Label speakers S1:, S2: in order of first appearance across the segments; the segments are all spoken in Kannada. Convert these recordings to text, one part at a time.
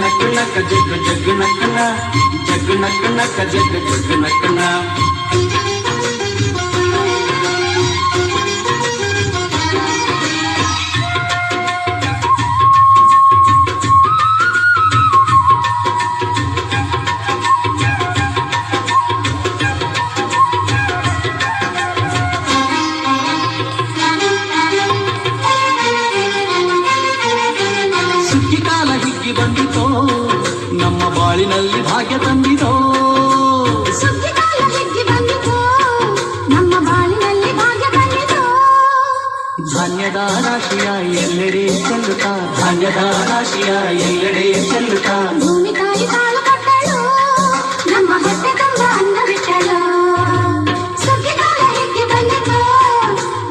S1: ನಕ್ಕ ನಕ್ಕ ಜಗ್ ಜಗ್ ನಕ್ಕನ ಜಗ್ ನಕ್ಕ ನಕ್ಕ ಜಗ್ ಜಗ್ ನಕ್ಕನ ಬಂದಿತೋ ನಮ್ಮ ಬಾಳಿನಲ್ಲಿ ಭಾಗ್ಯ ತಂದಿತೋ
S2: ಸುಗ್ಗಿಕಾಲ ಹಿಗ್ಗಿ ಬಂದಿತೋ ನಮ್ಮ ಬಾಳಿನಲ್ಲಿ ಭಾಗ್ಯ ತಂದಿತೋ
S1: ಧಾನ್ಯದ ರಾಶಿಯ ಎಲ್ಲೆಡೆ ಚೆಲ್ಲುತ್ತಾ ಧಾನ್ಯದ ರಾಶಿಯ ಎಲ್ಲೆಡೆ ಚೆಲ್ಲುತ್ತಾ
S2: ಭೂಮಿ ತಾಯಿ ಕಾಳು ಕೊಟ್ಟಳು ನಮ್ಮ ಹೊಟ್ಟೆ ತುಂಬ ಅನ್ನ ಬಿಟ್ಟಳು ಸುಗ್ಗಿಕಾಲ ಹಿಗ್ಗಿ ಬಂದಿತೋ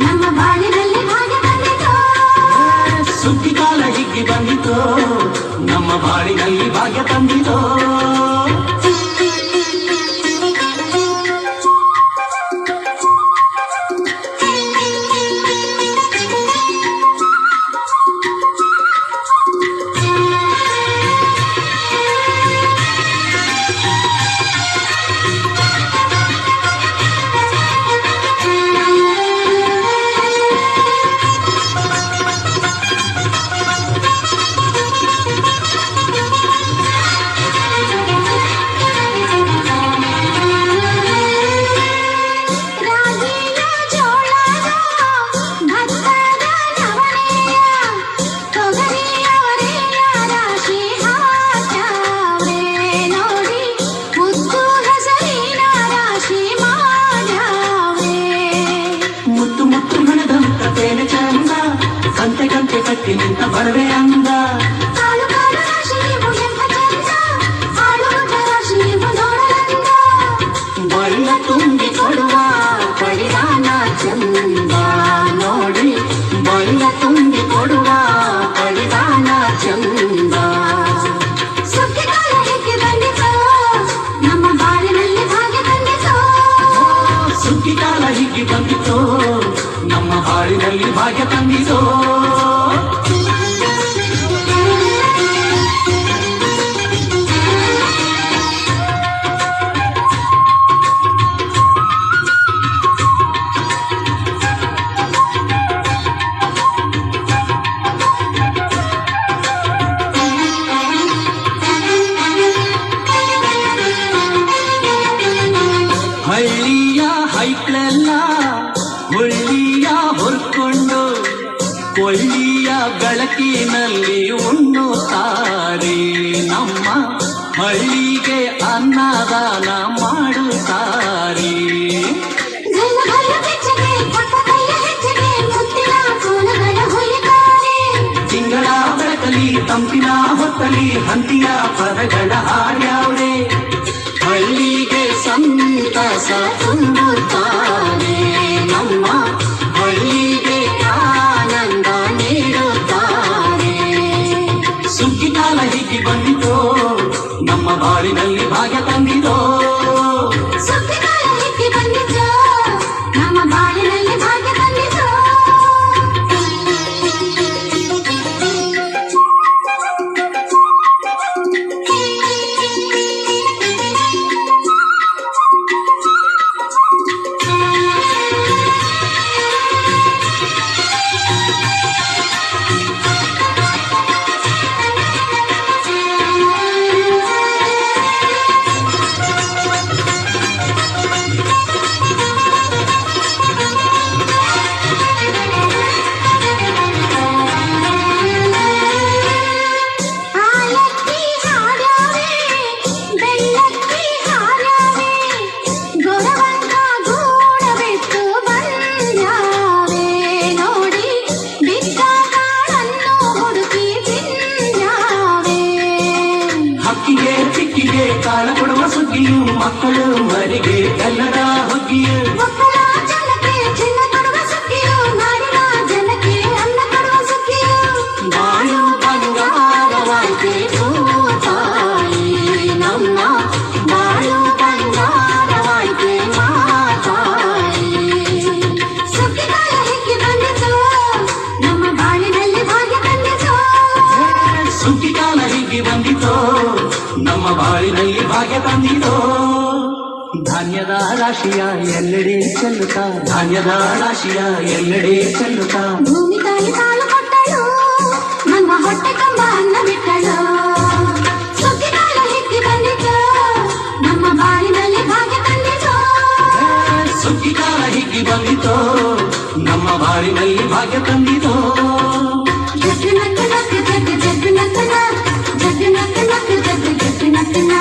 S2: ನಮ್ಮ ಬಾಳಿನಲ್ಲಿ ಭಾಗ್ಯ ತಂದಿತೋ
S1: ಸುಗ್ಗಿಕಾಲ ಹಿಗ್ಗಿ ಬಂದಿತೋ ನಮ್ಮ ಬಾಳಿನಲ್ಲಿ ಭಾಗ್ಯ ತಂದಿತೋ ಗಂಟೆ ಗಂಟೆ ಕಟ್ಟಿ ನಿಂತ ಬರವೆ ಅಂದ ಬಳ್ಳ ತುಂಬಿ ಕೊಡುವ ಪರಿಧಾನ ಚಂದ ನೋಡಿ ಬಳ್ಳ ತುಂಬಿ ಕೊಡುವ ಪರಿಧಾನ ಚಂದ
S2: ಸುಗ್ಗಿಕಾಲ ಹಿಗ್ಗಿ ಬಂದಿತೋ ನಮ್ಮ ಬಾಳಿನಲ್ಲಿ ಭಾಗ್ಯ ತಂದಿತೋ
S1: ಸುಗ್ಗಿಕಾಲ ಹಿಗ್ಗಿ ಬಂದಿತೋ ನಮ್ಮ ಬಾಳಿನಲ್ಲಿ ಭಾಗ್ಯ ತಂದಿತೋ ಹಳ್ಳಿಯ ಹೈಕ್ಳೆಲ್ಲ ಹುಳ್ಳಿಯ ಹೊರ್ಕೊಂಡು ಕೊಳ್ಳಿಯ ಬೆಳಕಿನಲ್ಲಿ ಉಣ್ಣುತ್ತಾರೆ ನಮ್ಮ ಹಳ್ಳಿಗೆ ಅನ್ನದಾನ ಮಾಡುತ್ತಾರೆ ತಿಂಗಳ ಬೆಳಕಲಿ ತಂಪಿನ ಹೊತ್ತಲಿ ಹಂತಿಯ ಪದಗಳ ಹಾಡ್ಯಾವ್ರೆ ಹಳ್ಳಿಗೆ ಸಂತಸ ತುಂಬುತ್ತಾರೆ ನಮ್ಮ ಹಳ್ಳಿಗೆ ಆನಂದ ನೀಡುತ್ತಾರೆ ಸುಗ್ಗಿಕಾಲ ಹಿಗ್ಗಿ ಬಂದಿತೋ ನಮ್ಮ ಬಾಳಿನಲ್ಲಿ ಭಾಗ್ಯ ತಂದಿತೋ
S2: ಸುಗ್ಗಿಕಾಲ ಹಿಗ್ಗಿ ಬಂದಿತೋ ನಮ್ಮ ಬಾಳಿನಲ್ಲಿ ಭಾಗ್ಯ ತಂದಿತೋ
S1: ಹಕ್ಕಿಗೆ ಚಿಕ್ಕಿಗೆ ಕಾಳ ಕೊಡುವ ಸುಗ್ಗಿಯು ಮಕ್ಕಳು ಮರಿಗೆ ಕನ್ನಡ ಹೊಗ್ಗಿಯು
S2: ಮಕ್ಕಳ ಜನಕ್ಕೆ ಚಿನ್ನ ಕೊಡುವ ಸುಗ್ಗಿಯು ನಾಡಿನ ಜನಕ್ಕೆ ಅನ್ನ ಕೊಡುವ ಸುಗ್ಗಿಯು
S1: ಬಾಳು ಬಂಗಾರವಾಯ್ತೆ ಭೂತಾಯಿ ನಮ್ಮ ಬಾಳು ಬಂಗಾರವಾಯ್ತೆ ಮಾತಾಯಿ
S2: ಸುಗ್ಗಿಕಾಲ ಹಿಗ್ಗಿ ಬಂದಿತೋ ನಮ್ಮ ಬಾಳಿನಲ್ಲಿ ಭಾಗ್ಯ ತಂದಿತೋ
S1: ಸುಗ್ಗಿಕಾಲ ಹಿಗ್ಗಿ ಬಂದಿತೋ ಬಾಳಿನಲ್ಲಿ ಭಾಗ್ಯ ತಂದಿರೋ ಧಾನ್ಯದ ರಾಶಿಯ ಎಲ್ಲೆಡೆ ಚೆಲ್ಲುತ್ತಾ ಧಾನ್ಯದ ರಾಶಿಯ ಎಲ್ಲೆಡೆ ಚೆಲ್ಲುತ್ತಾ
S2: ಭೂಮಿ ತಾಯಿ ಸಾಲು ಕೊಟ್ಟಳು ನಮ್ಮ ಹೊಟ್ಟೆ ತುಂಬ ಅನ್ನ ಬಿಟ್ಟಳು ಸುಗ್ಗಿಕಾಲ ಹಿಗ್ಗಿ ಬಂದಿತು ನಮ್ಮ ಬಾಳಿನಲ್ಲಿ ಭಾಗ್ಯ ತಂದಿತು
S1: ಸುಗ್ಗಿಕಾಲ ಹಿಗ್ಗಿ ಬಂದಿತೋ ನಮ್ಮ ಬಾಳಿನಲ್ಲಿ ಭಾಗ್ಯ ತಂದಿತೋ
S2: ಜಗ್ಗು ನಕ್ಕು ನಕ್ಕು ಜಗ್ಗು ಜಗ್ಗು ನಕ್ಕು ನ ಜಗ್ಗು ನಕ್ಕು ನಕ್ಕು ಜಗ್ಗು ಜಗ್ಗು ನಕ್ಕು ನ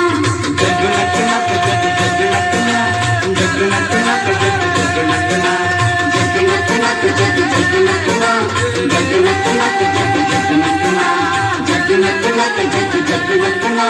S1: ಜಗ್ಗು ನಕ್ಕು ನಕ್ಕು ಜಗ್ಗು ಜಗ್ಗು ನಕ್ಕು ನ ಜಗ್ಗು ನಕ್ಕು ನಕ್ಕು ಜಗ್ಗು ಜಗ್ಗು ನಕ್ಕು ನ
S2: ಜಗ್ಗು ನಕ್ಕು ನಕ್ಕು ಜಗ್ಗು ಜಗ್ಗು ನಕ್ಕು ನ
S1: ಜಗ್ಗು ನಕ್ಕು ನಕ್ಕು ಜಗ್ಗು ಜಗ್ಗು ನಕ್ಕು ನ ಜಗ್ಗು ನಕ್ಕು ನಕ್ಕು ಜಗ್ಗು ಜಗ್ಗು ನಕ್ಕು ನ